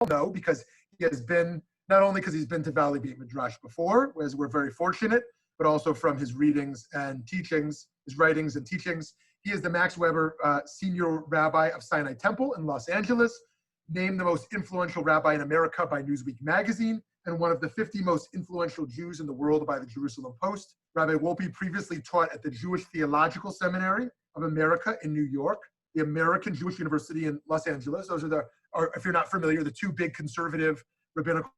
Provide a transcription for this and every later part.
know, because he has been, not only because he's been to Valley Beat Midrash before, as we're very fortunate, but also from his readings and teachings, his writings and teachings. He is the Max Weber Senior Rabbi of Sinai Temple in Los Angeles, named the most influential rabbi in America by Newsweek magazine, and one of the 50 most influential Jews in the world by the Jerusalem Post. Rabbi Wolpe previously taught at the Jewish Theological Seminary of America in New York, the American Jewish University in Los Angeles. Those are if you're not familiar, the two big conservative rabbinical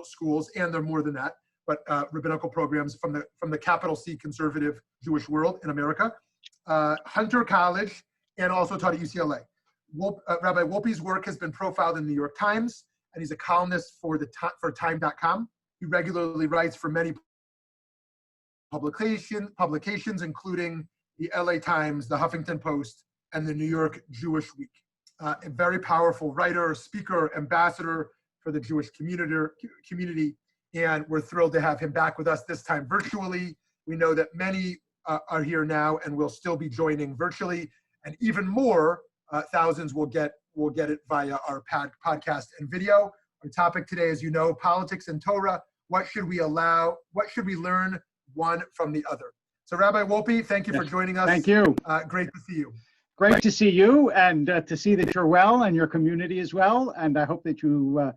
schools, and they're more than that, but rabbinical programs from the capital C conservative Jewish world in America. Hunter College, and also taught at UCLA. Rabbi Wolpe's work has been profiled in the New York Times, and he's a columnist for Time.com. He regularly writes for many publications, including the LA Times, the Huffington Post, and the New York Jewish Week. A very powerful writer, speaker, ambassador for the Jewish community, and we're thrilled to have him back with us, this time virtually. We know that many are here now and will still be joining virtually, and even more, thousands will get it via our podcast and video. Our topic today, as you know, politics and Torah. What should we learn one from the other? So Rabbi Wolpe, thank you for joining us. Thank you. Great to see you. Great to see you, and to see that you're well and your community is well, and I hope that you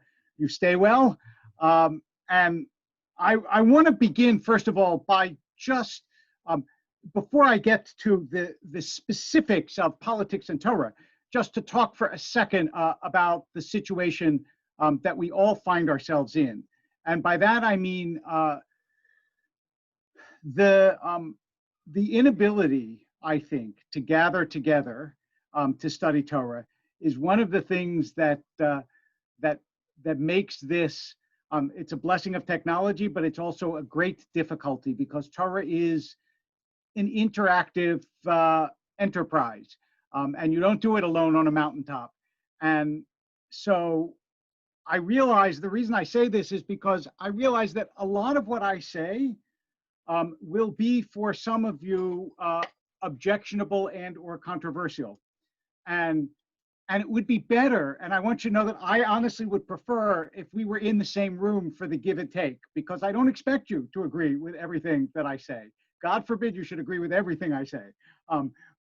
stay well. And I want to begin, first of all, by just, before I get to the specifics of politics and Torah, just to talk for a second about the situation that we all find ourselves in. And by that I mean the inability, I think, to gather together to study Torah is one of the things that makes this, it's a blessing of technology, but it's also a great difficulty, because Torah is an interactive enterprise, and you don't do it alone on a mountaintop. And so I realize, the reason I say this is because I realize that a lot of what I say will be, for some of you, objectionable and or controversial. And it would be better, and I want you to know that I honestly would prefer if we were in the same room for the give and take, because I don't expect you to agree with everything that I say. God forbid you should agree with everything I say.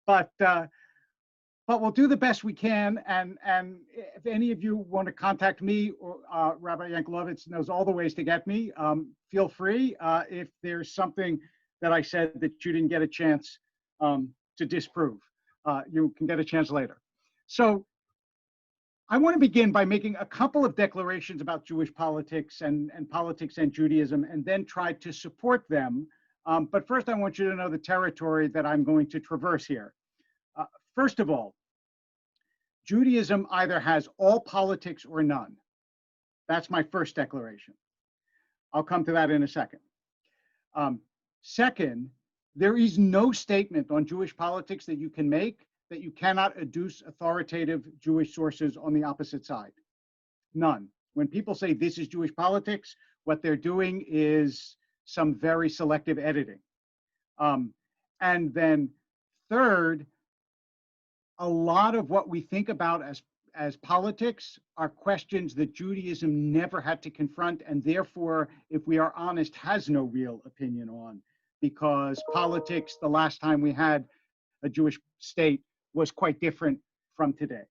But we'll do the best we can, and if any of you want to contact me, or Rabbi Yankelovitz knows all the ways to get me, feel free. If there's something that I said that you didn't get a chance to disprove, you can get a chance later. So I want to begin by making a couple of declarations about Jewish politics and politics and Judaism, and then try to support them. But first, I want you to know the territory that I'm going to traverse here. First of all, Judaism either has all politics or none. That's my first declaration. I'll come to that in a second. Second, there is no statement on Jewish politics that you can make that you cannot adduce authoritative Jewish sources on the opposite side. None. When people say this is Jewish politics, what they're doing is some very selective editing. And then third, a lot of what we think about as politics are questions that Judaism never had to confront, and therefore, if we are honest, has no real opinion on, because politics, the last time we had a Jewish state, was quite different from today.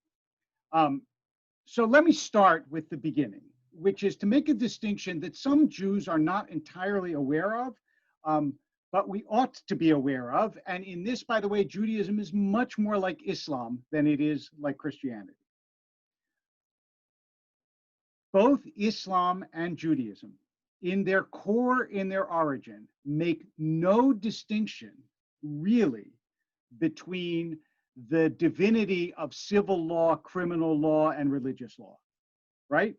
So let me start with the beginning, which is to make a distinction that some Jews are not entirely aware of, but we ought to be aware of. And in this, by the way, Judaism is much more like Islam than it is like Christianity. Both Islam and Judaism, in their core, in their origin, make no distinction, really, between the divinity of civil law, criminal law, and religious law, right?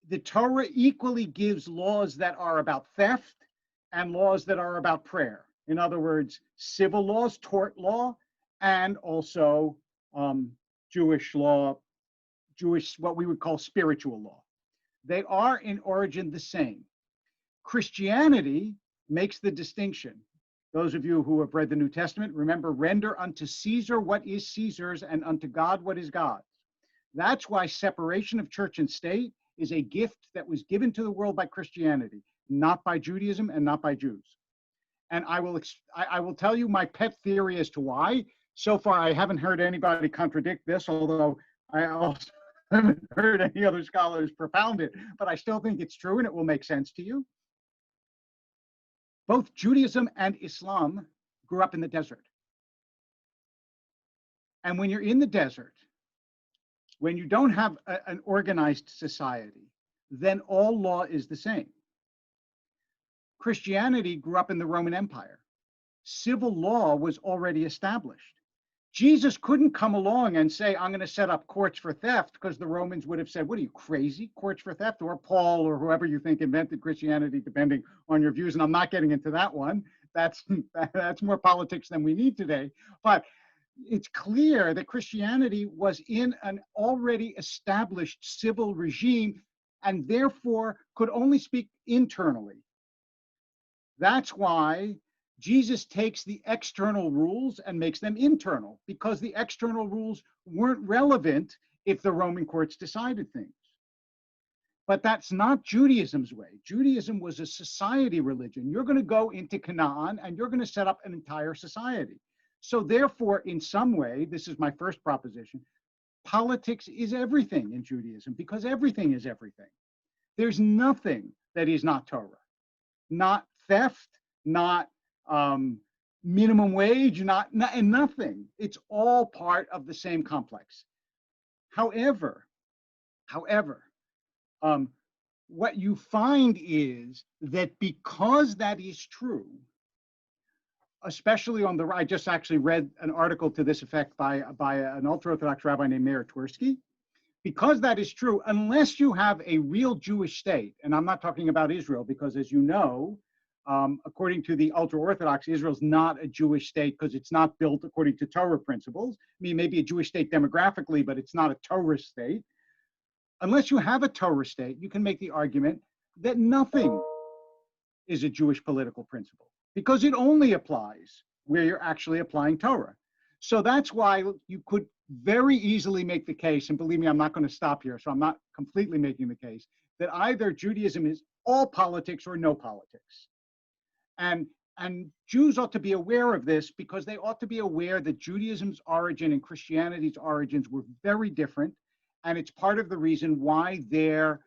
The Torah equally gives laws that are about theft and laws that are about prayer. In other words, civil laws, tort law, and also Jewish law, what we would call spiritual law. They are in origin the same. Christianity makes the distinction. Those of you who have read the New Testament, remember, render unto Caesar what is Caesar's and unto God what is God's. That's why separation of church and state is a gift that was given to the world by Christianity, not by Judaism and not by Jews. And I will tell you my pet theory as to why. So far, I haven't heard anybody contradict this, although I also haven't heard any other scholars propound it, but I still think it's true and it will make sense to you. Both Judaism and Islam grew up in the desert. And when you're in the desert, when you don't have an organized society, then all law is the same. Christianity grew up in the Roman Empire. Civil law was already established. Jesus couldn't come along and say, I'm going to set up courts for theft, because the Romans would have said, what are you, crazy? Courts for theft? Or Paul, or whoever you think invented Christianity, depending on your views. And I'm not getting into that one. That's more politics than we need today. But it's clear that Christianity was in an already established civil regime and therefore could only speak internally. That's why Jesus takes the external rules and makes them internal, because the external rules weren't relevant if the Roman courts decided things. But that's not Judaism's way. Judaism was a society religion. You're going to go into Canaan and you're going to set up an entire society. So therefore, in some way, this is my first proposition, politics is everything in Judaism, because everything is everything. There's nothing that is not Torah, not theft, not minimum wage, and nothing. It's all part of the same complex. However, what you find is that because that is true, especially on the right, I just actually read an article to this effect by an ultra-Orthodox rabbi named Meir Twersky. Because that is true, unless you have a real Jewish state, and I'm not talking about Israel, because as you know, according to the ultra-Orthodox, Israel's not a Jewish state because it's not built according to Torah principles. I mean, maybe a Jewish state demographically, but it's not a Torah state. Unless you have a Torah state, you can make the argument that nothing is a Jewish political principle, because it only applies where you're actually applying Torah. So that's why you could very easily make the case, and believe me, I'm not going to stop here, so I'm not completely making the case, that either Judaism is all politics or no politics. And Jews ought to be aware of this, because they ought to be aware that Judaism's origin and Christianity's origins were very different, and it's part of the reason why their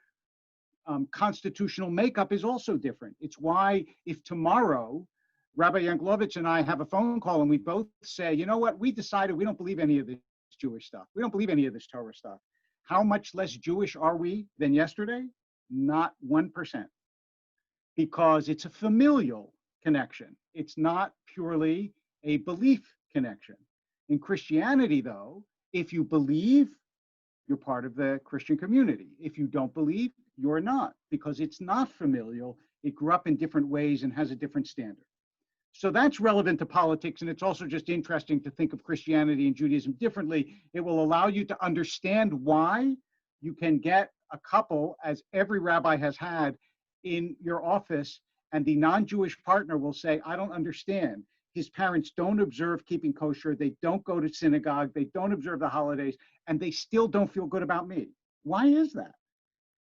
constitutional makeup is also different. It's why if tomorrow Rabbi Yanklowitz and I have a phone call and we both say, you know what, we decided we don't believe any of this Jewish stuff. We don't believe any of this Torah stuff. How much less Jewish are we than yesterday? Not 1%. Because it's a familial connection. It's not purely a belief connection. In Christianity, though, if you believe, you're part of the Christian community. If you don't believe, you're not, because it's not familial. It grew up in different ways and has a different standard. So that's relevant to politics, and it's also just interesting to think of Christianity and Judaism differently. It will allow you to understand why you can get a couple, as every rabbi has had, in your office, and the non-Jewish partner will say, I don't understand. His parents don't observe keeping kosher, they don't go to synagogue, they don't observe the holidays, and they still don't feel good about me. Why is that?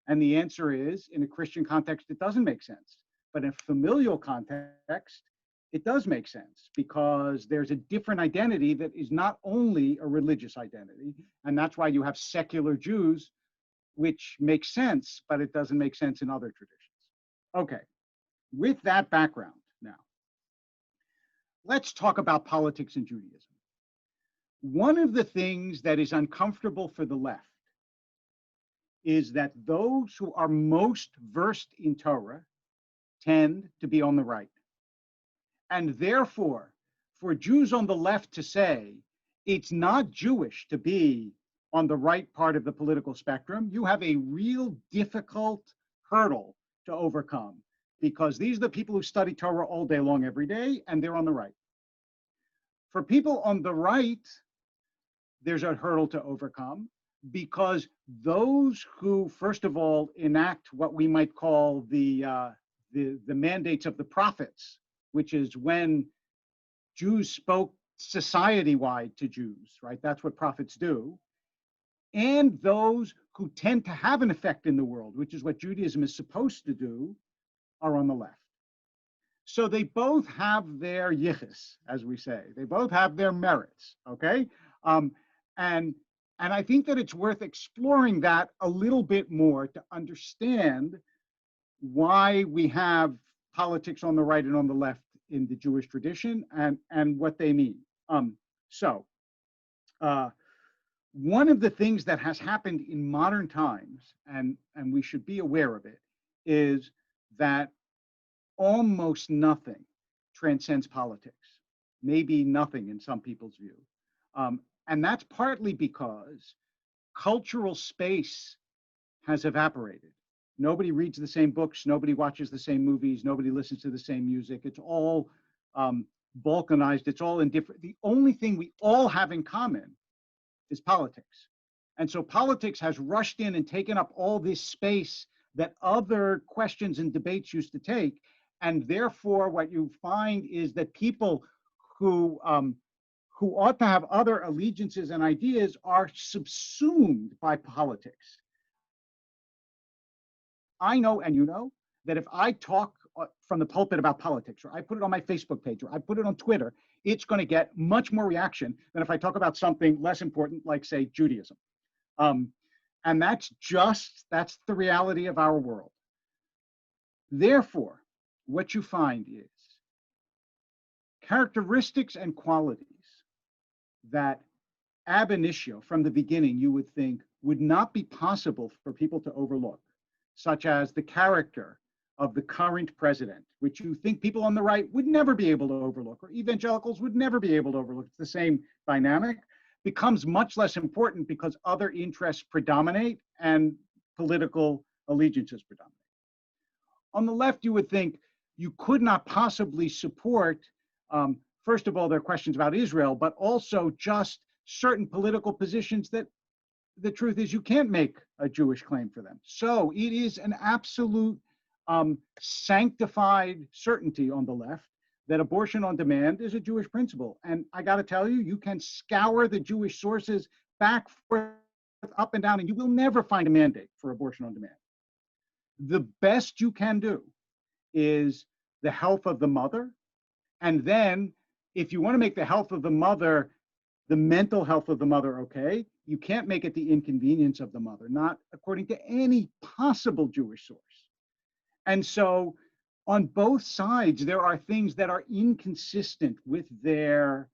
And the answer is, in a Christian context, it doesn't make sense. But in a familial context, it does make sense, because there's a different identity that is not only a religious identity. And that's why you have secular Jews, which makes sense, but it doesn't make sense in other traditions. Okay, with that background now, let's talk about politics in Judaism. One of the things that is uncomfortable for the left is that those who are most versed in Torah tend to be on the right. And therefore, for Jews on the left to say, it's not Jewish to be on the right part of the political spectrum, you have a real difficult hurdle to overcome, because these are the people who study Torah all day long, every day, and they're on the right. For people on the right, there's a hurdle to overcome, because those who, first of all, enact what we might call the mandates of the prophets, which is when Jews spoke society-wide to Jews, right? That's what prophets do. and those who tend to have an effect in the world, which is what Judaism is supposed to do, are on the left. So they both have their yichus, as we say. They both have their merits, okay? And I think that it's worth exploring that a little bit more to understand why we have politics on the right and on the left in the Jewish tradition and what they mean. One of the things that has happened in modern times, and we should be aware of it, is that almost nothing transcends politics, maybe nothing in some people's view. And that's partly because cultural space has evaporated. Nobody reads the same books, nobody watches the same movies, nobody listens to the same music. It's all balkanized, it's all indifferent. The only thing we all have in common is politics. And so politics has rushed in and taken up all this space that other questions and debates used to take. And therefore, what you find is that people who ought to have other allegiances and ideas are subsumed by politics. I know, and you know, that if I talk from the pulpit about politics, or I put it on my Facebook page, or I put it on Twitter, it's going to get much more reaction than if I talk about something less important, like, say, Judaism. And that's the reality of our world. Therefore, what you find is characteristics and qualities that ab initio, from the beginning, you would think would not be possible for people to overlook, such as the character of the current president, which you think people on the right would never be able to overlook, or evangelicals would never be able to overlook. It's the same dynamic, becomes much less important because other interests predominate and political allegiances predominate. On the left, you would think you could not possibly support, first of all, there are questions about Israel, but also just certain political positions that the truth is you can't make a Jewish claim for them. So it is an absolute sanctified certainty on the left that abortion on demand is a Jewish principle. And I got to tell you, you can scour the Jewish sources back, forth, up and down, and you will never find a mandate for abortion on demand. The best you can do is the health of the mother. And then if you want to make the health of the mother, the mental health of the mother, okay, you can't make it the inconvenience of the mother, not according to any possible Jewish source. And so on both sides, there are things that are inconsistent with their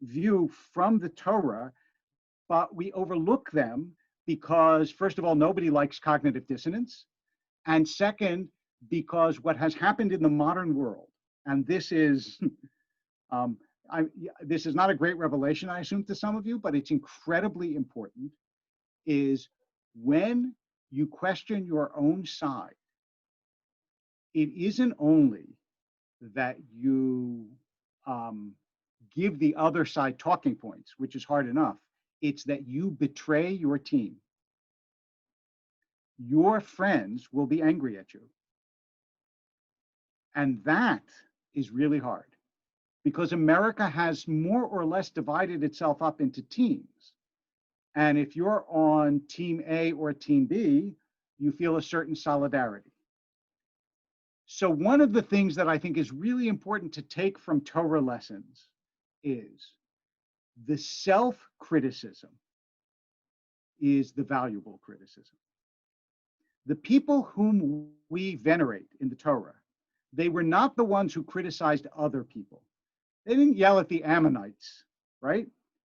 view from the Torah, but we overlook them because, first of all, nobody likes cognitive dissonance. And second, because what has happened in the modern world, and this is, this is not a great revelation, I assume, to some of you, but it's incredibly important, is when you question your own side, it isn't only that you give the other side talking points, which is hard enough, it's that you betray your team. Your friends will be angry at you. And that is really hard because America has more or less divided itself up into teams. And if you're on team A or team B, you feel a certain solidarity. So one of the things that I think is really important to take from Torah lessons is the self-criticism is the valuable criticism. The people whom we venerate in the Torah, they were not the ones who criticized other people. They didn't yell at the Ammonites, right?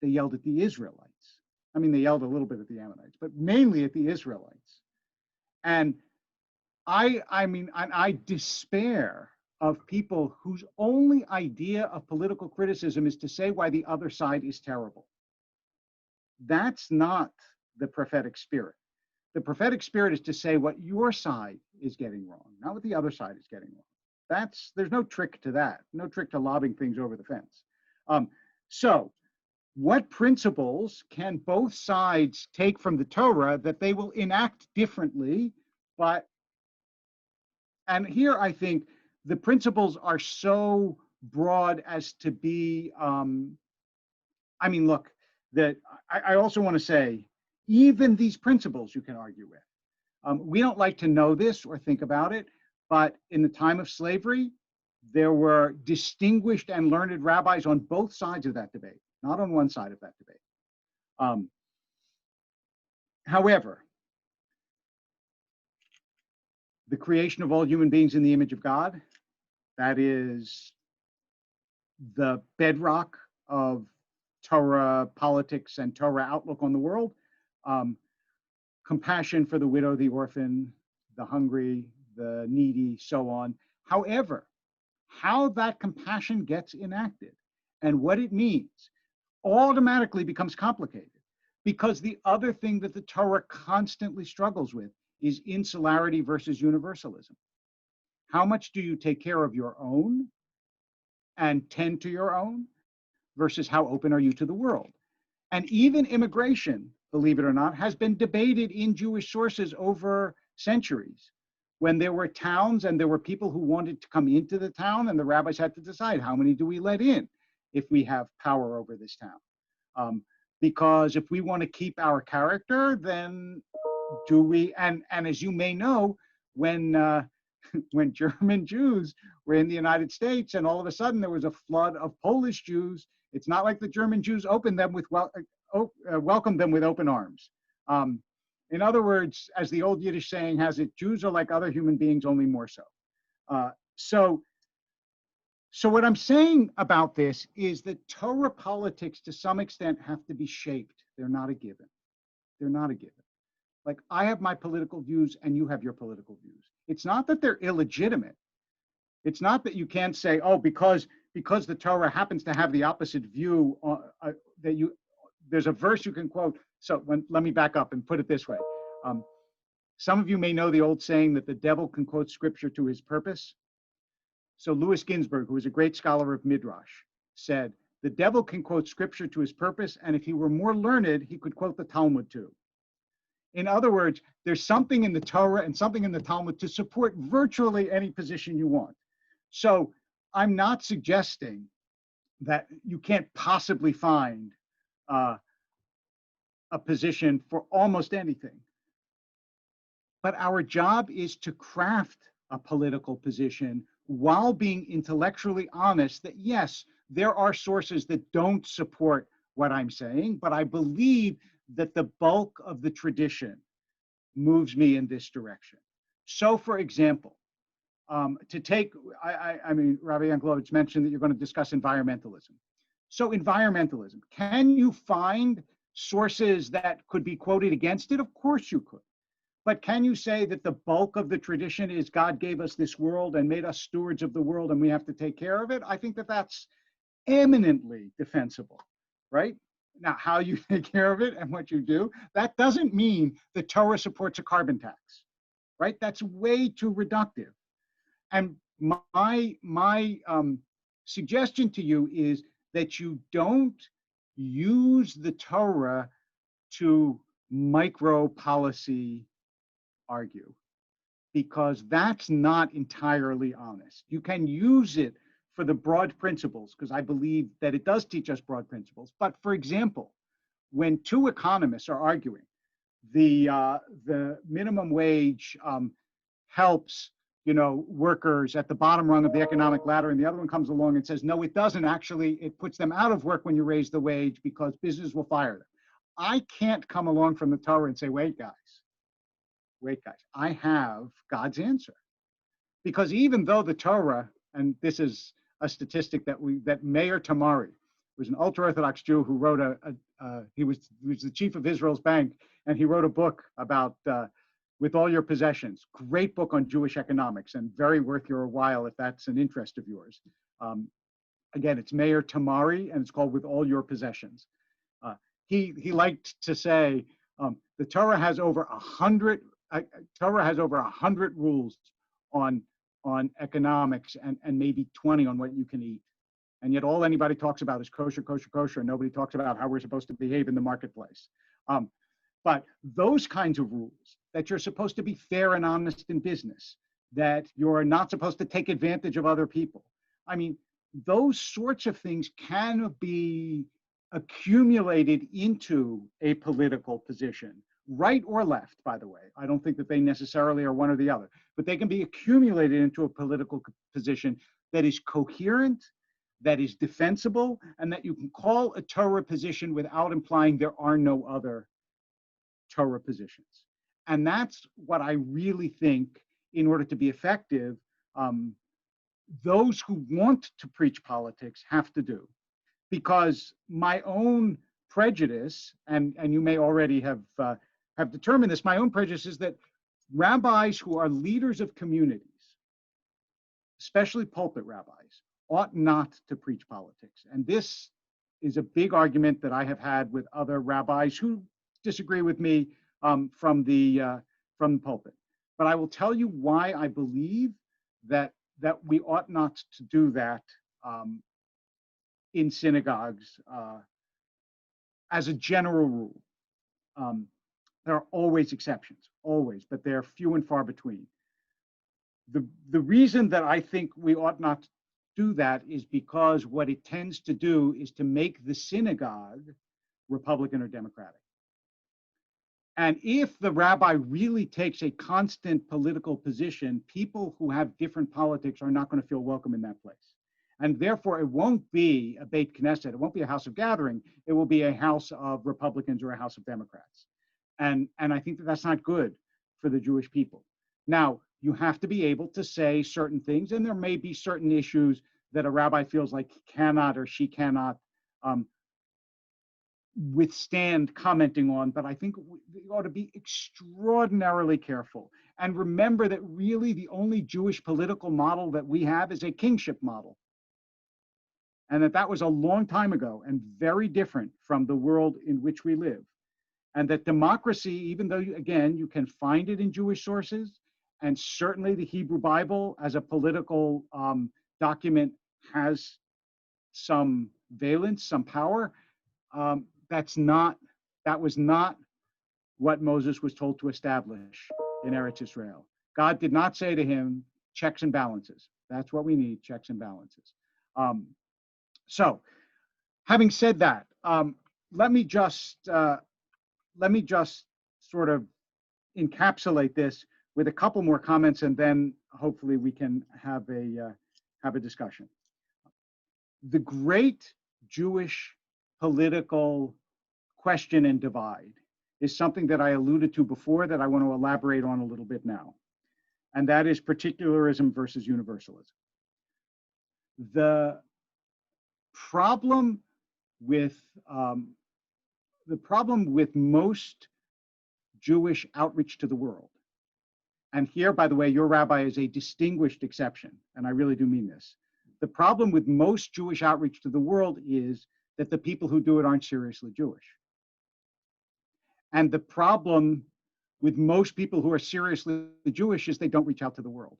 They yelled at the Israelites. I mean, they yelled a little bit at the Ammonites, but mainly at the Israelites. And I despair of people whose only idea of political criticism is to say why the other side is terrible. That's not the prophetic spirit. The prophetic spirit is to say what your side is getting wrong, not what the other side is getting wrong. There's no trick to that, no trick to lobbing things over the fence. So what principles can both sides take from the Torah that they will enact differently, and here I think the principles are so broad as to be, look, that I also want to say, Even these principles you can argue with. We don't like to know this or think about it, but in the time of slavery, there were distinguished and learned rabbis on both sides of that debate, not on one side of that debate. However, the creation of all human beings in the image of God, that is the bedrock of Torah politics and Torah outlook on the world. Compassion for the widow, the orphan, the hungry, the needy, so on. However, how that compassion gets enacted and what it means automatically becomes complicated, because the other thing that the Torah constantly struggles with is insularity versus universalism. How much do you take care of your own and tend to your own versus how open are you to the world? And even immigration, believe it or not, has been debated in Jewish sources over centuries. When there were towns and there were people who wanted to come into the town, and the rabbis had to decide, how many do we let in if we have power over this town? Because if we want to keep our character, then do we? And as you may know, when German Jews were in the United States, and all of a sudden there was a flood of Polish Jews, it's not like the German Jews opened them with welcomed them with open arms. In other words, as the old Yiddish saying has it, Jews are like other human beings, only more so. So what I'm saying about this is that Torah politics, to some extent, have to be shaped. They're not a given. They're not a given. Like, I have my political views and you have your political views. It's not that they're illegitimate. It's not that you can't say, oh, because the Torah happens to have the opposite view, there's a verse you can quote. So let me back up and put it this way. Some of you may know the old saying that the devil can quote scripture to his purpose. So Louis Ginsburg, who was a great scholar of Midrash, said, the devil can quote scripture to his purpose, and if he were more learned, he could quote the Talmud too. In other words, there's something in the Torah and something in the Talmud to support virtually any position you want. So I'm not suggesting that you can't possibly find a position for almost anything. But our job is to craft a political position while being intellectually honest that, yes, there are sources that don't support what I'm saying, but I believe that the bulk of the tradition moves me in this direction. So, for example, I mean, Rabbi Yanklowitz mentioned that you're going to discuss environmentalism. So environmentalism, can you find sources that could be quoted against it? Of course you could. But can you say that the bulk of the tradition is God gave us this world and made us stewards of the world and we have to take care of it? I think that that's eminently defensible, right? Now, how you take care of it and what you do, that doesn't mean the Torah supports a carbon tax, right? That's way too reductive. And my suggestion to you is that you don't use the Torah to micro-policy argue, because that's not entirely honest. You can use it for the broad principles, because I believe that it does teach us broad principles. But for example, when two economists are arguing, the minimum wage helps workers at the bottom rung of the economic ladder, and the other one comes along and says, no, it doesn't. Actually, it puts them out of work when you raise the wage because business will fire them. I can't come along from the Torah and say, wait, guys, I have God's answer. Because even though the Torah, and this is a statistic that Meir Tamari was an ultra-Orthodox Jew who wrote he was the chief of Israel's bank, and he wrote a book about With All Your Possessions. Great book on Jewish economics, and very worth your while if that's an interest of yours. Again, it's Meir Tamari, and it's called With All Your Possessions. He liked to say the Torah has over 100 rules on economics and maybe 20 on what you can eat. And yet all anybody talks about is kosher, kosher, kosher, and nobody talks about how we're supposed to behave in the marketplace. But those kinds of rules, that you're supposed to be fair and honest in business, that you're not supposed to take advantage of other people. I mean, those sorts of things can be accumulated into a political position, right or left, by the way. I don't think that they necessarily are one or the other, but they can be accumulated into a political position that is coherent, that is defensible, and that you can call a Torah position without implying there are no other Torah positions. And that's what I really think, in order to be effective, those who want to preach politics have to do. Because my own prejudice, and you may already have determined this, my own prejudice is that rabbis who are leaders of communities, especially pulpit rabbis, ought not to preach politics. And this is a big argument that I have had with other rabbis who disagree with me from the pulpit. But I will tell you why I believe that we ought not to do that in synagogues as a general rule. There are always exceptions, always, but they're few and far between. The reason that I think we ought not do that is because what it tends to do is to make the synagogue Republican or Democratic. And if the rabbi really takes a constant political position, people who have different politics are not going to feel welcome in that place. And therefore, it won't be a Beit Knesset. It won't be a house of gathering. It will be a house of Republicans or a house of Democrats. And I think that that's not good for the Jewish people. Now, you have to be able to say certain things, and there may be certain issues that a rabbi feels like he cannot or she cannot withstand commenting on, but I think we ought to be extraordinarily careful. And remember that really the only Jewish political model that we have is a kingship model. And that was a long time ago and very different from the world in which we live. And that democracy, even though, again, you can find it in Jewish sources, and certainly the Hebrew Bible as a political document has some valence, some power. That was not what Moses was told to establish in Eretz Israel. God did not say to him, checks and balances. That's what we need, checks and balances. So, having said that, let me just sort of encapsulate this with a couple more comments, and then hopefully we can have a discussion. The great Jewish political question and divide is something that I alluded to before that I want to elaborate on a little bit now, and that is particularism versus universalism. The problem with most Jewish outreach to the world, and here, by the way, your rabbi is a distinguished exception, and I really do mean this. The problem with most Jewish outreach to the world is that the people who do it aren't seriously Jewish. And the problem with most people who are seriously Jewish is they don't reach out to the world.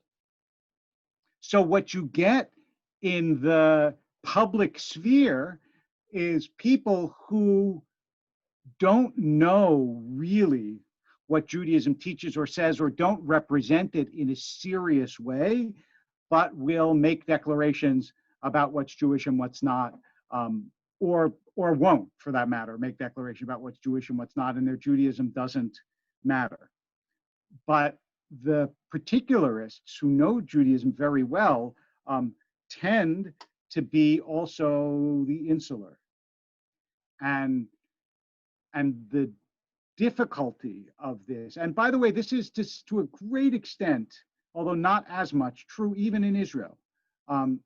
So what you get in the public sphere is people who don't know really what Judaism teaches or says, or don't represent it in a serious way, but will make declarations about what's Jewish and what's not, or won't, for that matter, make declaration about what's Jewish and what's not, and their Judaism doesn't matter. But the particularists who know Judaism very well tend to be also the insular. And the difficulty of this, and by the way, this is to a great extent, although not as much, true even in Israel.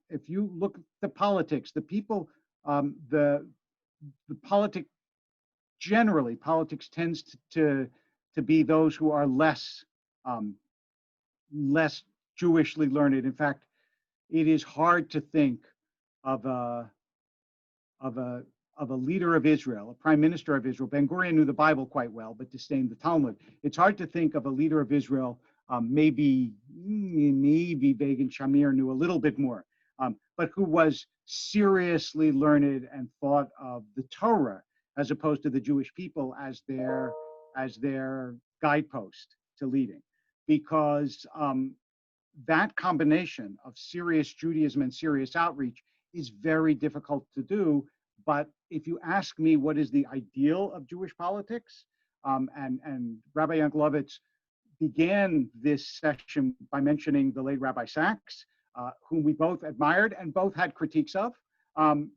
If you look at the politics, the people, the politics, generally, politics tends to be those who are less Jewishly learned. In fact, it is hard to think of a leader of Israel, a prime minister of Israel. Ben Gurion knew the Bible quite well, but disdained the Talmud. It's hard to think of a leader of Israel. Maybe Begin Shamir knew a little bit more, but who was seriously learned and thought of the Torah as opposed to the Jewish people as their guidepost to leading, because that combination of serious Judaism and serious outreach is very difficult to do, but if you ask me what is the ideal of Jewish politics, and Rabbi Yankelovitz began this session by mentioning the late Rabbi Sachs, whom we both admired and both had critiques of,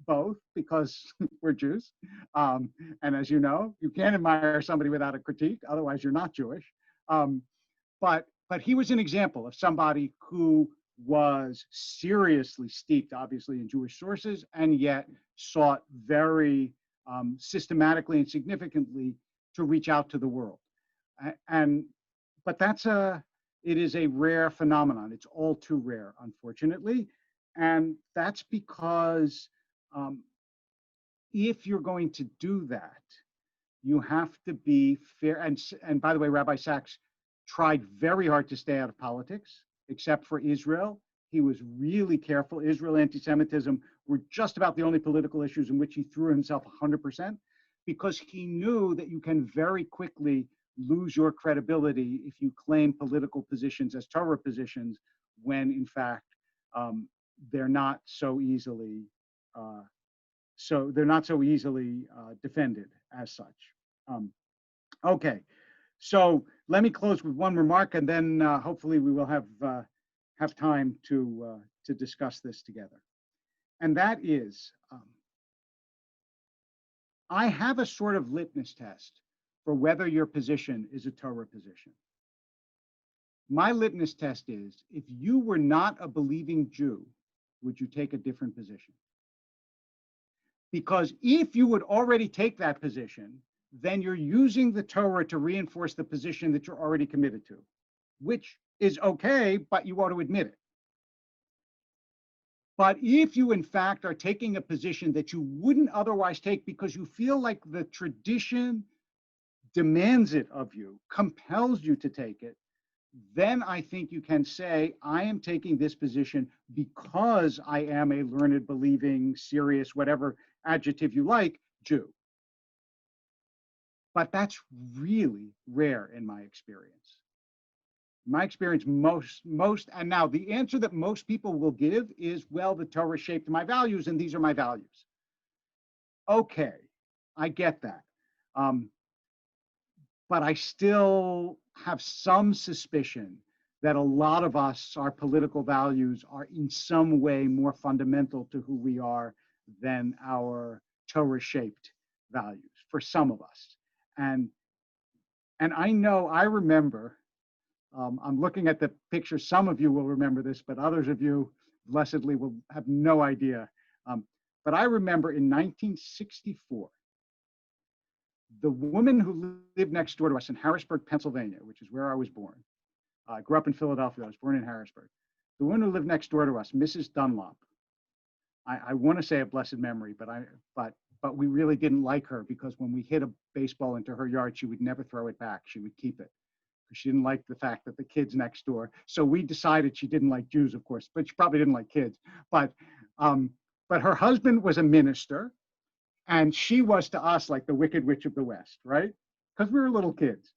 both because we're Jews. And as you know, you can't admire somebody without a critique, otherwise you're not Jewish. But he was an example of somebody who was seriously steeped, obviously, in Jewish sources, and yet sought very systematically and significantly to reach out to the world. But it is a rare phenomenon. It's all too rare, unfortunately. And that's because if you're going to do that, you have to be fair. And by the way, Rabbi Sachs tried very hard to stay out of politics, except for Israel. He was really careful. Israel, anti-Semitism were just about the only political issues in which he threw himself 100%, because he knew that you can very quickly lose your credibility if you claim political positions as Torah positions, when in fact they're not so easily defended as such. Okay, so let me close with one remark, and then hopefully we will have time to discuss this together. And that is, I have a sort of litmus test for whether your position is a Torah position. My litmus test is, if you were not a believing Jew, would you take a different position? Because if you would already take that position, then you're using the Torah to reinforce the position that you're already committed to, which is okay, but you ought to admit it. But if you, in fact, are taking a position that you wouldn't otherwise take because you feel like the tradition demands it of you, compels you to take it, then I think you can say, I am taking this position because I am a learned, believing, serious, whatever adjective you like, Jew. But that's really rare in my experience. My experience, and now the answer that most people will give is, well, the Torah shaped my values and these are my values. Okay, I get that. But I still have some suspicion that a lot of us, our political values are in some way more fundamental to who we are than our Torah-shaped values, for some of us. And I remember, I'm looking at the picture, some of you will remember this, but others of you, blessedly, will have no idea. But I remember in 1964, the woman who lived next door to us in Harrisburg, Pennsylvania, which is where I was born. I grew up in Philadelphia. I was born in Harrisburg. The woman who lived next door to us, Mrs. Dunlop, I want to say a blessed memory, but we really didn't like her, because when we hit a baseball into her yard, she would never throw it back. She would keep it. She didn't like the fact that the kids next door. So we decided she didn't like Jews, of course, but she probably didn't like kids. But her husband was a minister. And she was to us like the Wicked Witch of the West, right? Because we were little kids.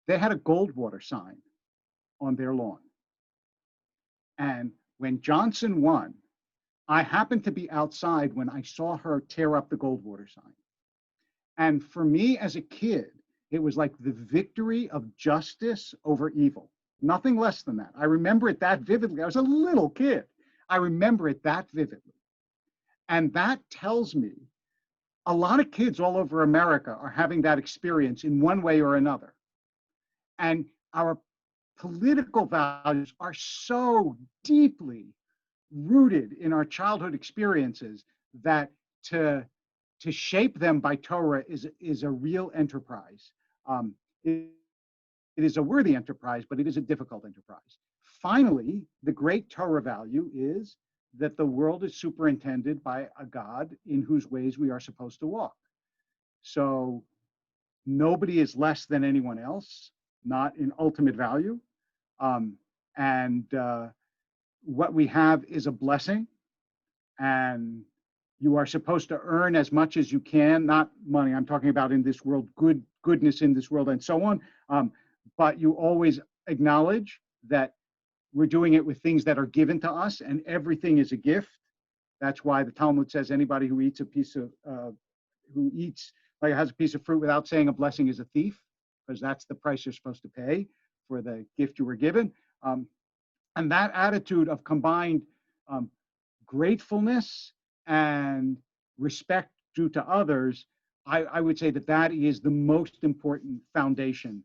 They had a Goldwater sign on their lawn. And when Johnson won, I happened to be outside when I saw her tear up the Goldwater sign. And for me as a kid, it was like the victory of justice over evil. Nothing less than that. I remember it that vividly. I was a little kid. I remember it that vividly. And that tells me a lot of kids all over America are having that experience in one way or another. And our political values are so deeply rooted in our childhood experiences that to shape them by Torah is a real enterprise. It is a worthy enterprise, but it is a difficult enterprise. Finally, the great Torah value is that the world is superintended by a God in whose ways we are supposed to walk. So nobody is less than anyone else, not in ultimate value. What we have is a blessing, and you are supposed to earn as much as you can, not money, I'm talking about in this world, goodness in this world and so on. But you always acknowledge that we're doing it with things that are given to us, and everything is a gift. That's why the Talmud says anybody who eats has a piece of fruit without saying a blessing is a thief, because that's the price you're supposed to pay for the gift you were given. And that attitude of combined gratefulness and respect due to others, I would say that that is the most important foundation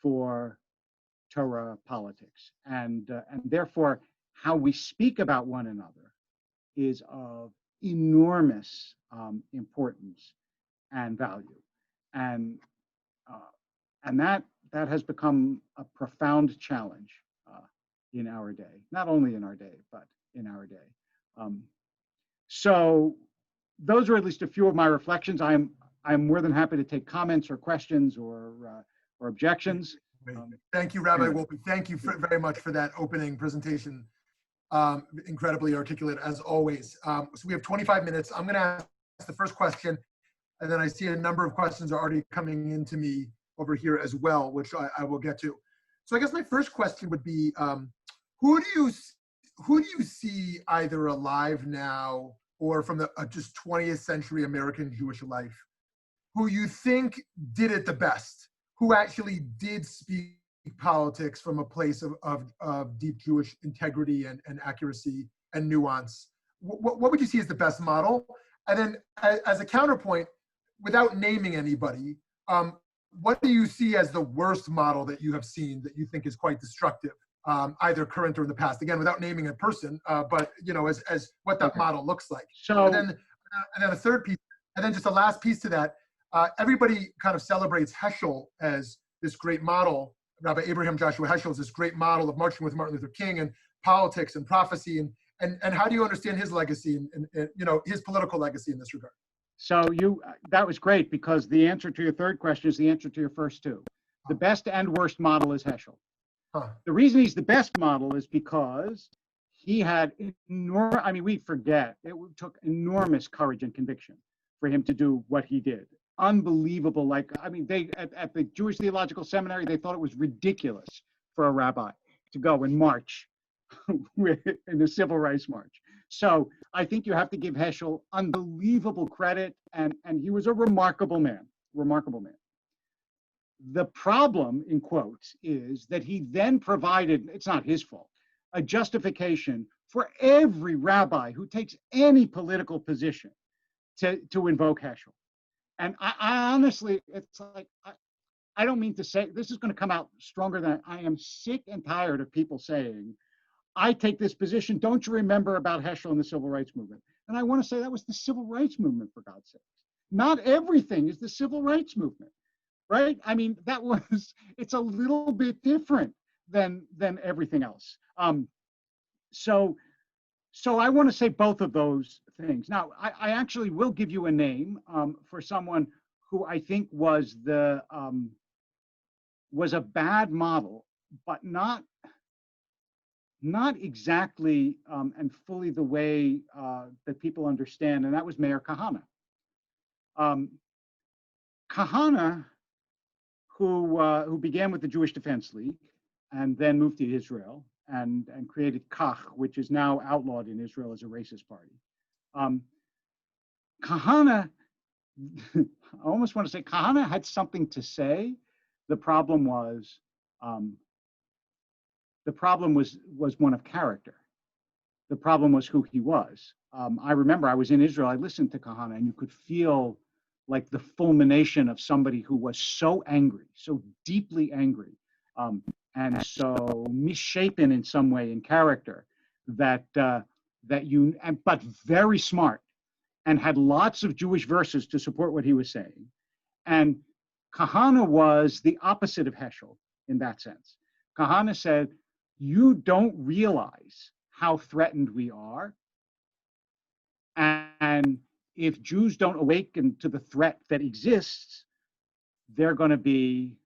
for Torah politics. And therefore, how we speak about one another is of enormous importance and value. And that has become a profound challenge in our day, not only in our day, but in our day. So those are at least a few of my reflections. I'm more than happy to take comments or questions or objections. Thank you, Rabbi Wolpe. Thank you very much for that opening presentation. Incredibly articulate, as always. So we have 25 minutes. I'm going to ask the first question, and then I see a number of questions are already coming into me over here as well, which I will get to. So I guess my first question would be, who do you see either alive now or from the just 20th century American Jewish life, who you think did it the best, who actually did speak politics from a place of deep Jewish integrity and accuracy and nuance? What would you see as the best model? And then as a counterpoint, without naming anybody, what do you see as the worst model that you have seen that you think is quite destructive, either current or in the past? Again, without naming a person, but as what that model looks like. So, and then a third piece, and then just a last piece to that. Everybody kind of celebrates Heschel as this great model. Rabbi Abraham Joshua Heschel is this great model of marching with Martin Luther King and politics and prophecy. And how do you understand his legacy and his political legacy in this regard? So that was great, because the answer to your third question is the answer to your first two. The best and worst model is Heschel. The reason he's the best model is because he had we forget, it took enormous courage and conviction for him to do what he did. Unbelievable. They at the Jewish Theological Seminary, they thought it was ridiculous for a rabbi to go and march in the Civil Rights March. So I think you have to give Heschel unbelievable credit, and he was a remarkable man. The problem, in quotes, is that he then provided, it's not his fault, a justification for every rabbi who takes any political position to invoke Heschel. And I honestly, it's like, I don't mean to say, this is going to come out stronger than I am sick and tired of people saying, I take this position, don't you remember about Heschel and the Civil Rights Movement? And I want to say that was the Civil Rights Movement, for God's sake. Not everything is the Civil Rights Movement, right? I mean, it's a little bit different than everything else. So I want to say both of those things. Now, I actually will give you a name for someone who I think was a bad model, but not exactly and fully the way that people understand, and that was Meir Kahane. Kahane, who began with the Jewish Defense League and then moved to Israel and created Kach, which is now outlawed in Israel as a racist party. Kahane, I almost want to say Kahane had something to say. The problem was one of character. The problem was who he was. I remember I was in Israel, I listened to Kahane, and you could feel like the fulmination of somebody who was so angry, so deeply angry, and so misshapen in some way in character but very smart, and had lots of Jewish verses to support what he was saying. And Kahane was the opposite of Heschel in that sense. Kahane said, you don't realize how threatened we are. And if Jews don't awaken to the threat that exists, they're going to be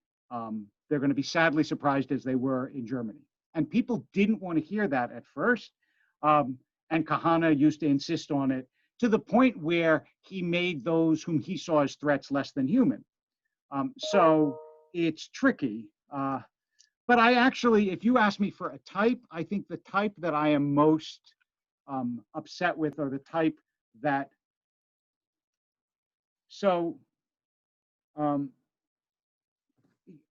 sadly surprised, as they were in Germany. And people didn't want to hear that at first. And Kahane used to insist on it to the point where he made those whom he saw as threats less than human. So it's tricky. But I actually, if you ask me for a type, I think the type that I am most upset with are the type that, so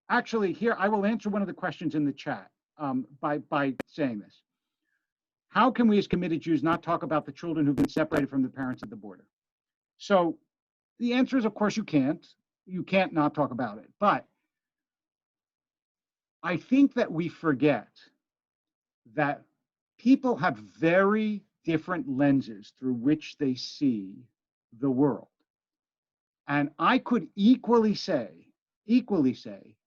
actually here, I will answer one of the questions in the chat by saying this. How can we as committed Jews not talk about the children who've been separated from the parents at the border? So the answer is, of course, you can't. You can't not talk about it. But I think that we forget that people have very different lenses through which they see the world. And I could equally say,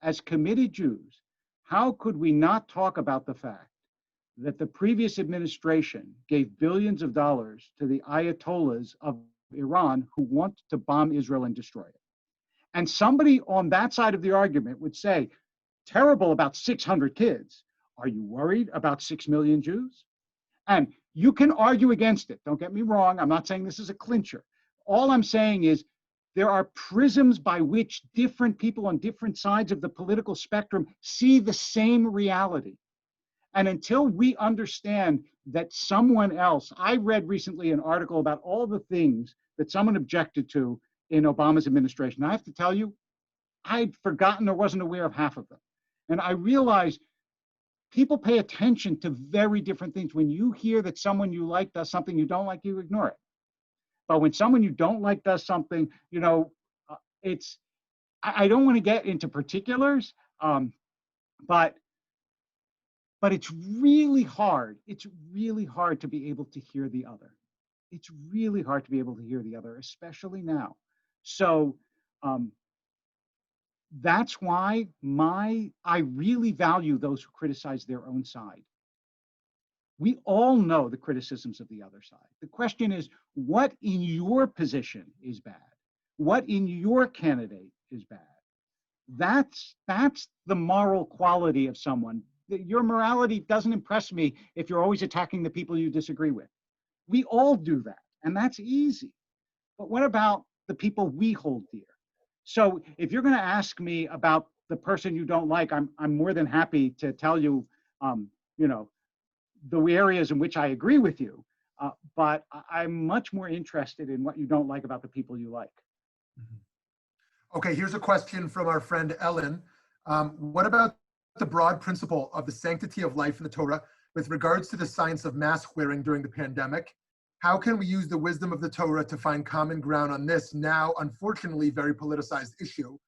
as committed Jews, how could we not talk about the fact that the previous administration gave billions of dollars to the Ayatollahs of Iran who want to bomb Israel and destroy it? And somebody on that side of the argument would say, terrible about 600 kids. Are you worried about 6 million Jews? And you can argue against it. Don't get me wrong. I'm not saying this is a clincher. All I'm saying is there are prisms by which different people on different sides of the political spectrum see the same reality. And until we understand that someone else, I read recently an article about all the things that someone objected to in Obama's administration. I have to tell you, I'd forgotten or wasn't aware of half of them. And I realized people pay attention to very different things. When you hear that someone you like does something you don't like, you ignore it. But when someone you don't like does something, you know, I don't want to get into particulars, but it's really hard. It's really hard to be able to hear the other. It's really hard to be able to hear the other, especially now. So that's why I really value those who criticize their own side. We all know the criticisms of the other side. The question is, what in your position is bad? What in your candidate is bad? That's the moral quality of someone. Your morality doesn't impress me if you're always attacking the people you disagree with. We all do that, and that's easy. But what about the people we hold dear? So if you're going to ask me about the person you don't like, I'm more than happy to tell you, you know, the areas in which I agree with you. But I'm much more interested in what you don't like about the people you like. Okay, here's a question from our friend Ellen. What about the broad principle of the sanctity of life in the Torah with regards to the science of mask wearing during the pandemic? How can we use the wisdom of the Torah to find common ground on this now, unfortunately, very politicized issue?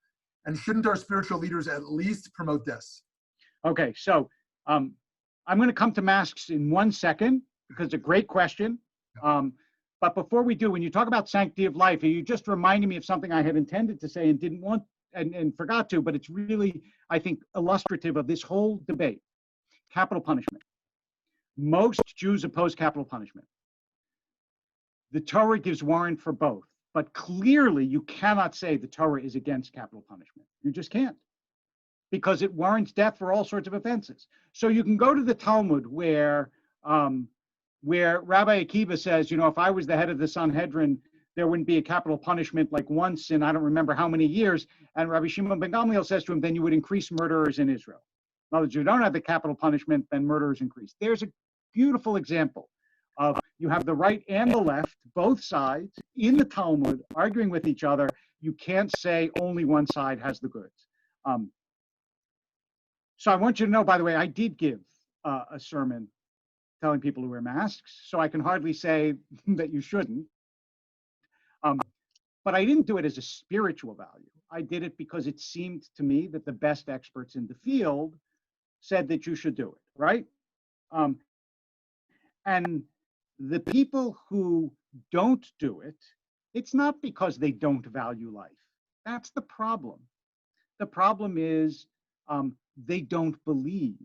And shouldn't our spiritual leaders at least promote this? Okay, so I'm going to come to masks in 1 second because it's a great question. But before we do, when you talk about sanctity of life, you just reminded me of something I had intended to say and didn't want and forgot to, but it's really, I think, illustrative of this whole debate. Capital punishment. Most Jews oppose capital punishment. The Torah gives warrant for both, but clearly you cannot say the Torah is against capital punishment. You just can't, because it warrants death for all sorts of offenses. So you can go to the Talmud where Rabbi Akiva says, you know, if I was the head of the Sanhedrin, there wouldn't be a capital punishment like once in I don't remember how many years. And Rabbi Shimon ben Gamliel says to him, then you would increase murderers in Israel. In other words, you don't have the capital punishment, then murderers increase. There's a beautiful example of you have the right and the left, both sides in the Talmud arguing with each other. You can't say only one side has the goods. So I want you to know, by the way, I did give a sermon telling people to wear masks, so I can hardly say that you shouldn't. But I didn't do it as a spiritual value. I did it because it seemed to me that the best experts in the field said that you should do it, right? And the people who don't do it, it's not because they don't value life. That's the problem. The problem is they don't believe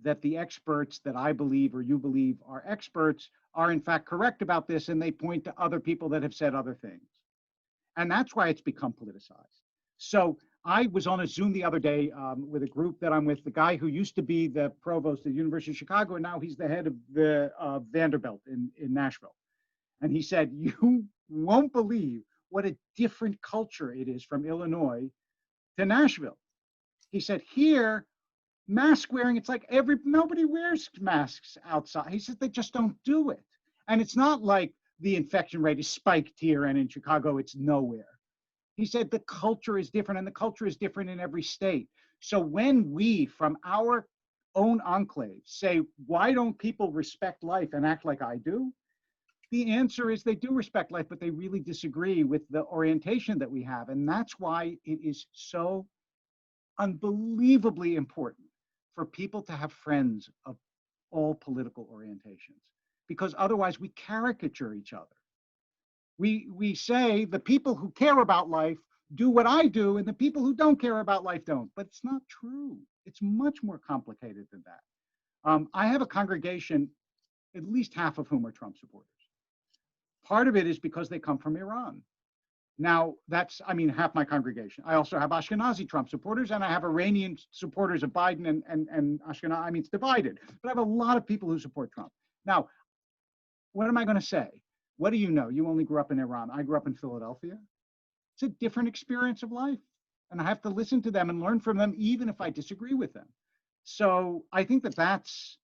that the experts that I believe or you believe are experts are in fact correct about this, and they point to other people that have said other things. And that's why it's become politicized. So I was on a Zoom the other day with a group that I'm with, the guy who used to be the provost of the University of Chicago, and now he's the head of the Vanderbilt in Nashville. And he said, you won't believe what a different culture it is from Illinois to Nashville. He said, here, mask wearing, it's like nobody wears masks outside. He said, they just don't do it. And it's not like the infection rate is spiked here and in Chicago it's nowhere. He said the culture is different, and the culture is different in every state. So when we, from our own enclave, say, why don't people respect life and act like I do? The answer is they do respect life, but they really disagree with the orientation that we have. And that's why it is so unbelievably important for people to have friends of all political orientations, because otherwise we caricature each other. We say the people who care about life do what I do, and the people who don't care about life don't. But it's not true. It's much more complicated than that. I have a congregation, at least half of whom are Trump supporters. Part of it is because they come from Iran. Now, that's, I mean, half my congregation. I also have Ashkenazi Trump supporters, and I have Iranian supporters of Biden and Ashkenazi. I mean, it's divided. But I have a lot of people who support Trump. Now, what am I going to say? What do you know? You only grew up in Iran. I grew up in Philadelphia. It's a different experience of life. And I have to listen to them and learn from them, even if I disagree with them. So I think that's,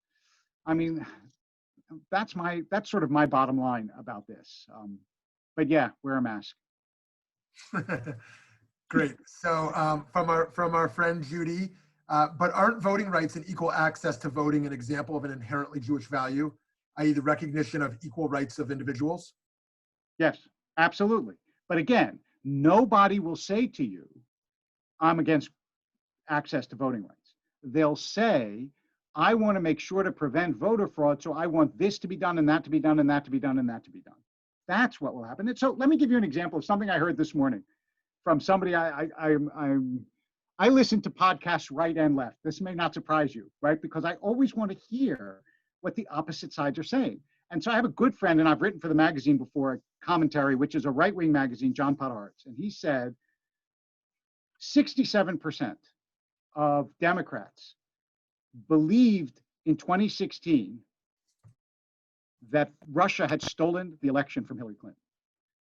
I mean, that's sort of my bottom line about this. But yeah, wear a mask. Great. So from our friend Judy, but aren't voting rights and equal access to voting an example of an inherently Jewish value, i.e. the recognition of equal rights of individuals? Yes, absolutely. But again, nobody will say to you, I'm against access to voting rights. They'll say, I want to make sure to prevent voter fraud, so I want this to be done and that to be done and that to be done and that to be done. That's what will happen. And so let me give you an example of something I heard this morning from somebody. I listen to podcasts right and left. This may not surprise you, right? Because I always want to hear what the opposite sides are saying. And so I have a good friend, and I've written for the magazine before, Commentary, which is a right-wing magazine, John Podhoretz. And he said 67% of Democrats believed in 2016 that Russia had stolen the election from Hillary Clinton.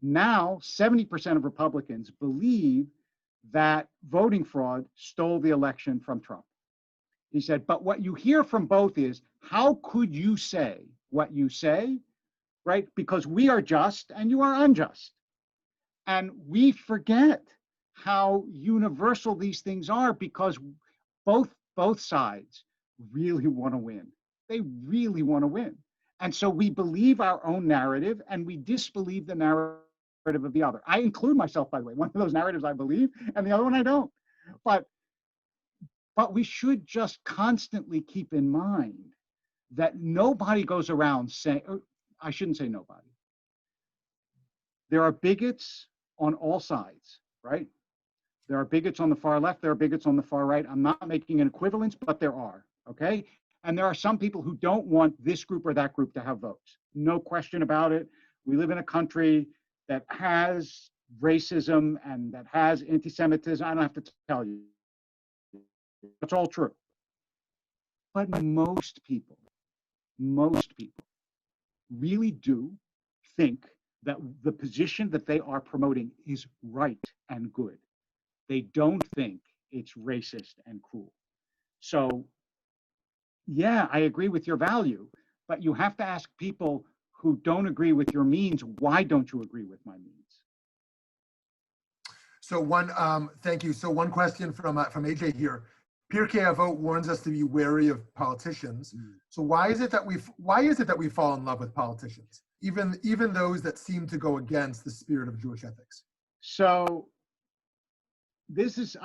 Now, 70% of Republicans believe that voting fraud stole the election from Trump. He said, but what you hear from both is, how could you say what you say, right? Because we are just and you are unjust. And we forget how universal these things are, because both sides really want to win. They really want to win. And so we believe our own narrative and we disbelieve the narrative of the other. I include myself, by the way. One of those narratives I believe and the other one I don't. But we should just constantly keep in mind that nobody goes around saying, I shouldn't say nobody. There are bigots on all sides, right? There are bigots on the far left, there are bigots on the far right. I'm not making an equivalence, but there are, okay? And there are some people who don't want this group or that group to have votes. No question about it. We live in a country that has racism and that has anti-Semitism. I don't have to tell you. It's all true. But most people really do think that the position that they are promoting is right and good. They don't think it's racist and cruel. So yeah, I agree with your value, but you have to ask people who don't agree with your means, why don't you agree with my means? So thank you. So one question from AJ here. Pirkei Avot warns us to be wary of politicians. So why is it that we fall in love with politicians, even those that seem to go against the spirit of Jewish ethics? So this is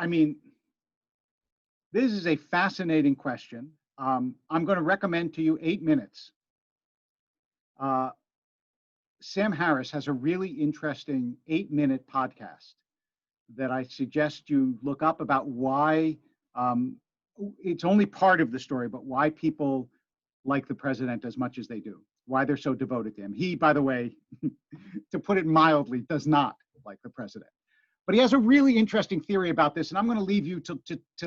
a fascinating question. I'm going to recommend to you 8 minutes. Sam Harris has a really interesting 8-minute podcast that I suggest you look up about why, it's only part of the story, but why people like the president as much as they do, why they're so devoted to him. He, by the way, to put it mildly, does not like the president. But he has a really interesting theory about this, and I'm going to leave you to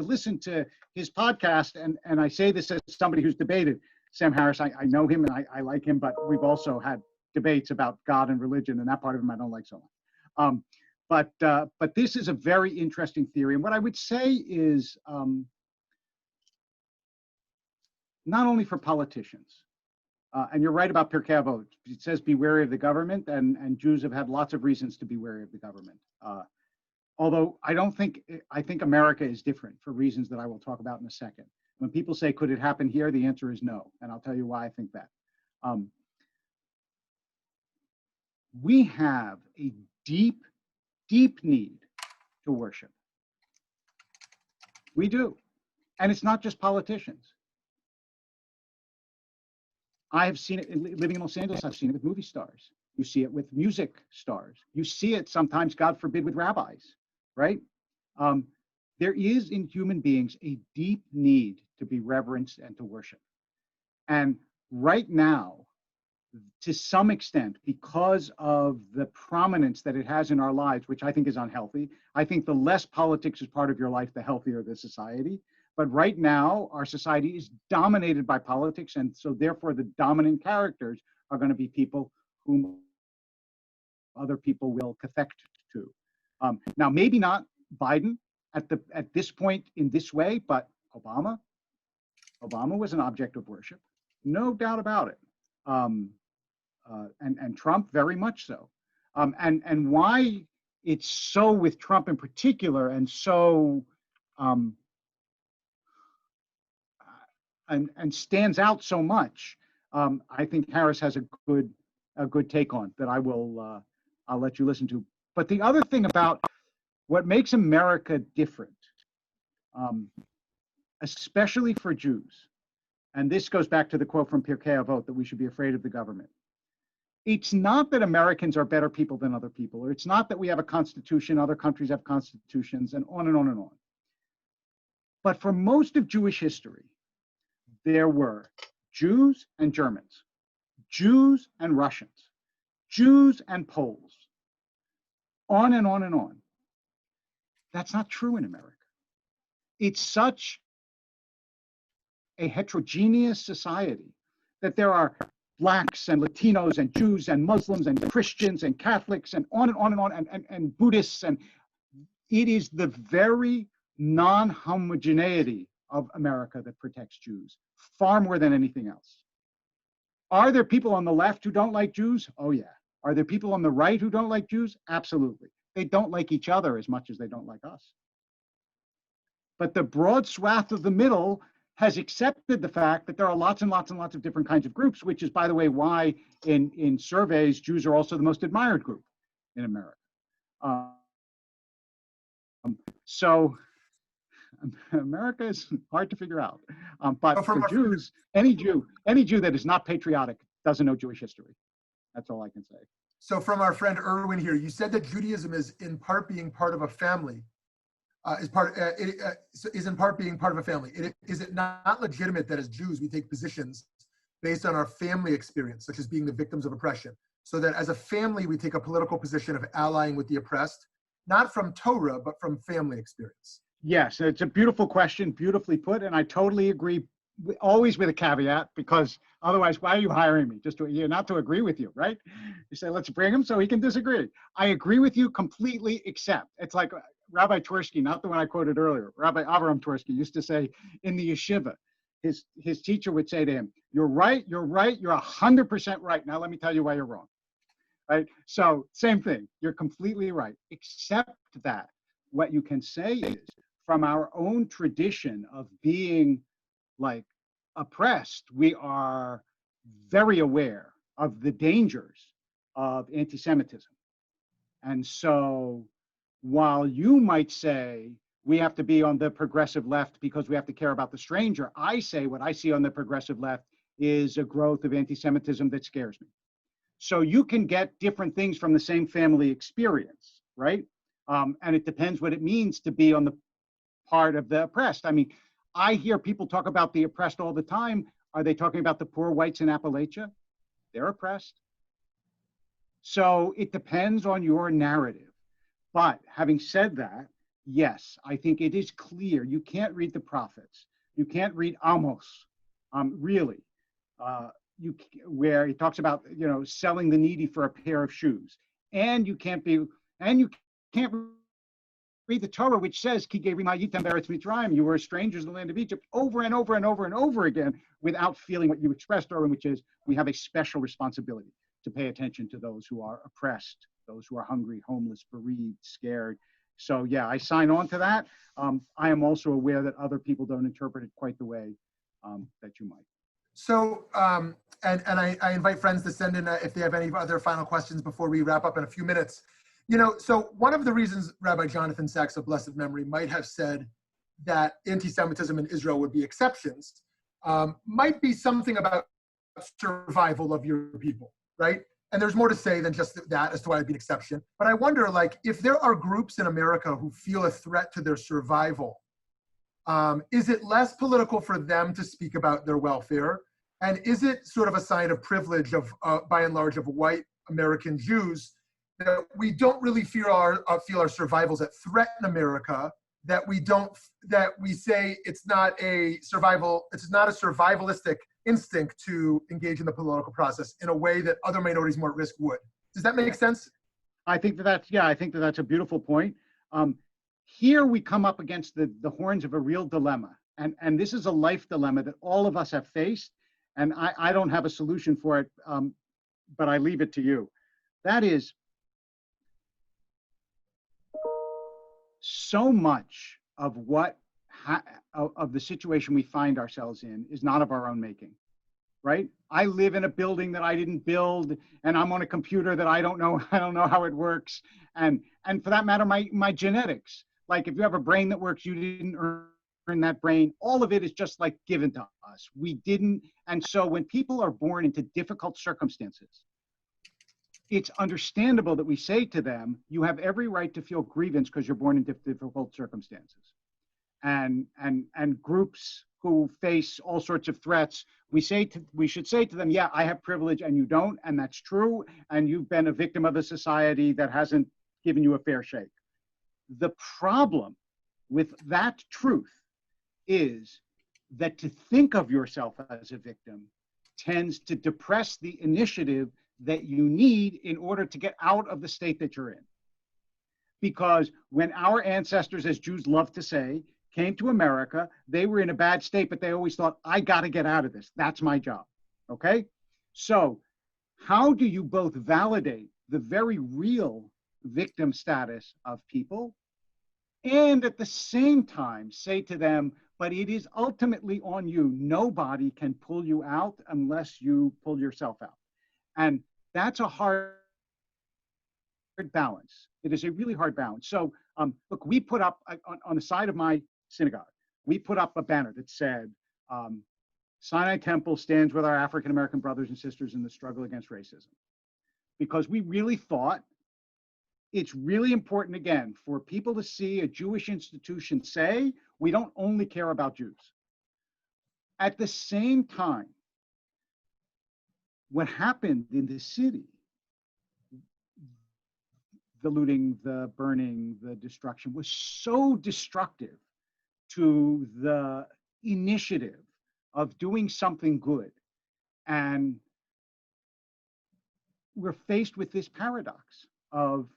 listen to his podcast. And I say this as somebody who's debated Sam Harris. I know him and I like him, but we've also had debates about God and religion, and that part of him I don't like so much. But this is a very interesting theory. And what I would say is, not only for politicians, And you're right about Pirkei Avot. It says be wary of the government, and Jews have had lots of reasons to be wary of the government. Although I think America is different for reasons that I will talk about in a second. When people say, could it happen here? The answer is no. And I'll tell you why I think that. We have a deep, deep need to worship. We do. And it's not just politicians. I have seen it living in Los Angeles. I've seen it with movie stars. You see it with music stars. You see it sometimes, God forbid, with rabbis, right? There is in human beings a deep need to be reverenced and to worship. And right now, to some extent, because of the prominence that it has in our lives, which I think is unhealthy, I think the less politics is part of your life, the healthier the society. But right now, our society is dominated by politics, and so therefore the dominant characters are going to be people whom other people will cathect to. Now, maybe not Biden at this point in this way, but Obama was an object of worship, no doubt about it, and Trump very much so. And why it's so with Trump in particular, and so and stands out so much, I think Harris has a good take on that I'll let you listen to. But the other thing about what makes America different, especially for Jews, and this goes back to the quote from Pirkei Avot that we should be afraid of the government. It's not that Americans are better people than other people, or it's not that we have a constitution, other countries have constitutions, and on and on and on. But for most of Jewish history, there were Jews and Germans, Jews and Russians, Jews and Poles, on and on and on. That's not true in America. It's such a heterogeneous society that there are Blacks and Latinos and Jews and Muslims and Christians and Catholics and on and on and on, and Buddhists. And it is the very non-homogeneity of America that protects Jews far more than anything else. Are there people on the left who don't like Jews? Oh yeah. Are there people on the right who don't like Jews? Absolutely. They don't like each other as much as they don't like us. But the broad swath of the middle has accepted the fact that there are lots and lots and lots of different kinds of groups, which is, by the way, why in surveys, Jews are also the most admired group in America. So America is hard to figure out. But for Jews, any Jew that is not patriotic doesn't know Jewish history. That's all I can say. So from our friend Erwin here, you said that Judaism is in part being part of a family. Is in part being part of a family. Is it not legitimate that as Jews we take positions based on our family experience, such as being the victims of oppression, so that as a family we take a political position of allying with the oppressed, not from Torah, but from family experience? Yes, it's a beautiful question, beautifully put, and I totally agree, always with a caveat, because otherwise, why are you hiring me? Not to agree with you, right? You say, let's bring him so he can disagree. I agree with you completely, except it's like Rabbi Twersky, not the one I quoted earlier, Rabbi Avram Twersky used to say in the yeshiva, his teacher would say to him, you're right, you're 100% right. Now let me tell you why you're wrong, right? So same thing, you're completely right, except that what you can say is from our own tradition of being like oppressed, we are very aware of the dangers of anti-Semitism. And so while you might say we have to be on the progressive left because we have to care about the stranger, I say what I see on the progressive left is a growth of anti-Semitism that scares me. So you can get different things from the same family experience, right? And it depends what it means to be on the part of the oppressed. I mean, I hear people talk about the oppressed all the time. Are they talking about the poor whites in Appalachia? They're oppressed. So it depends on your narrative. But having said that, yes, I think it is clear. You can't read the prophets. You can't read Amos, really, where he talks about, selling the needy for a pair of shoes. And you can't read the Torah, which says, Ki gerim hayitem be'eretz Mitzrayim, you were strangers in the land of Egypt, over and over and over and over again, without feeling what you expressed, Torah, which is we have a special responsibility to pay attention to those who are oppressed, those who are hungry, homeless, bereaved, scared. So yeah, I sign on to that. I am also aware that other people don't interpret it quite the way that you might. So, and I invite friends to send in if they have any other final questions before we wrap up in a few minutes. You know, so one of the reasons Rabbi Jonathan Sacks of blessed memory might have said that anti-Semitism in Israel would be exceptions might be something about survival of your people, right? And there's more to say than just that as to why it'd be an exception. But I wonder, like, if there are groups in America who feel a threat to their survival, is it less political for them to speak about their welfare? And is it sort of a sign of privilege of, by and large, of white American Jews that we don't really feel our survivals at threat in America, that we say it's not a survivalistic instinct to engage in the political process in a way that other minorities more at risk would. Does that make sense? I think that's a beautiful point. Here we come up against the horns of a real dilemma. And this is a life dilemma that all of us have faced. And I don't have a solution for it, but I leave it to you. That is, so much of of the situation we find ourselves in is not of our own making, right? I live in a building that I didn't build, and I'm on a computer that I don't know how it works. And for that matter, my genetics, like if you have a brain that works, you didn't earn that brain. All of it is just like given to us. We didn't. And so when people are born into difficult circumstances, it's understandable that we say to them, you have every right to feel grievance because you're born in difficult circumstances. And groups who face all sorts of threats, we should say to them, yeah, I have privilege and you don't, and that's true, and you've been a victim of a society that hasn't given you a fair shake. The problem with that truth is that to think of yourself as a victim tends to depress the initiative that you need in order to get out of the state that you're in. Because when our ancestors, as Jews love to say, came to America, they were in a bad state, but they always thought, I got to get out of this. That's my job. Okay? So how do you both validate the very real victim status of people and at the same time say to them, but it is ultimately on you. Nobody can pull you out unless you pull yourself out. And that's a hard balance. It is a really hard balance. So look, we put up on the side of my synagogue, we put up a banner that said, Sinai Temple stands with our African-American brothers and sisters in the struggle against racism. Because we really thought it's really important, again, for people to see a Jewish institution say, we don't only care about Jews. At the same time, what happened in the city, the looting, the burning, the destruction, was so destructive to the initiative of doing something good. And we're faced with this paradox of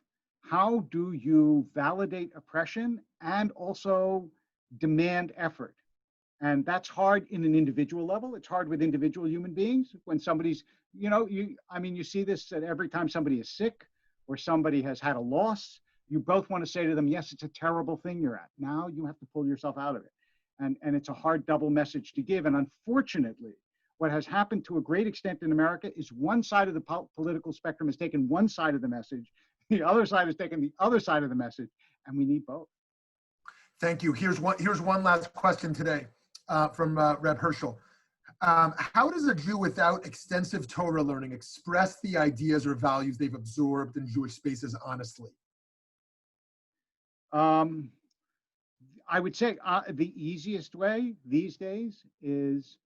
how do you validate oppression and also demand effort? And that's hard in an individual level. It's hard with individual human beings when somebody's, you see this at every time somebody is sick or somebody has had a loss, you both want to say to them, yes, it's a terrible thing you're at. Now you have to pull yourself out of it. And it's a hard double message to give. And unfortunately, what has happened to a great extent in America is one side of the political spectrum has taken one side of the message, the other side has taken the other side of the message, and we need both. Thank you. Here's one last question today from Reb Herschel. How does a Jew without extensive Torah learning express the ideas or values they've absorbed in Jewish spaces honestly? I would say the easiest way these days is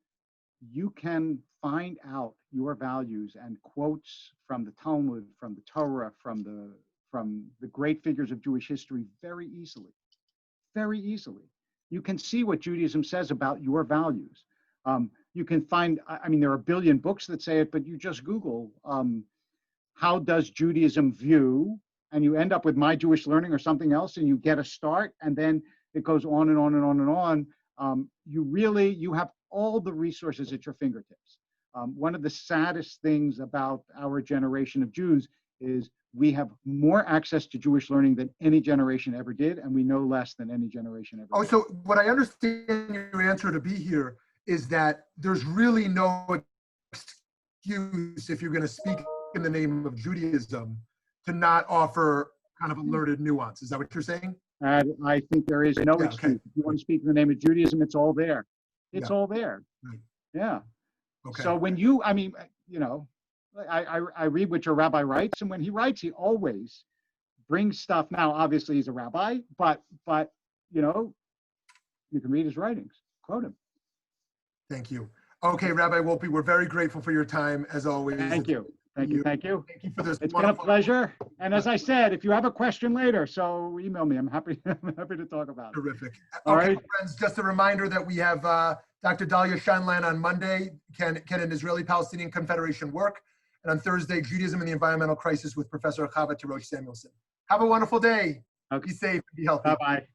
you can find out your values and quotes from the Talmud, from the Torah, from the great figures of Jewish history very easily. Very easily. You can see what Judaism says about your values. You can find, there are a billion books that say it, but you just Google, how does Judaism view and you end up with My Jewish Learning or something else, and you get a start, and then it goes on and on and on and on. You have all the resources at your fingertips. One of the saddest things about our generation of Jews is we have more access to Jewish learning than any generation ever did, and we know less than any generation ever did. So what I understand your answer to be here is that there's really no excuse, if you're going to speak in the name of Judaism, to not offer kind of alerted nuance. Is that what you're saying? I think there is no excuse. Okay. If you want to speak in the name of Judaism, it's all there. It's all there. Right. Yeah. Okay. So when you, I mean, you know, I read what your rabbi writes, and when he writes, he always brings stuff. Now, obviously, he's a rabbi, but you know, you can read his writings, quote him. Thank you. Okay, Rabbi Wolpe, we're very grateful for your time, as always. Thank you. Thank you. Thank you. Thank you for this. It's been a pleasure. And as I said, if you have a question later, so email me. I'm happy to talk about it. Terrific. All Okay, right. friends, just a reminder that we have Dr. Dalia Shanlan on Monday, Can an Israeli-Palestinian Confederation Work? And on Thursday, Judaism and the Environmental Crisis with Professor Chava Tirosh Samuelson. Have a wonderful day. Okay. Be safe and be healthy. Bye-bye.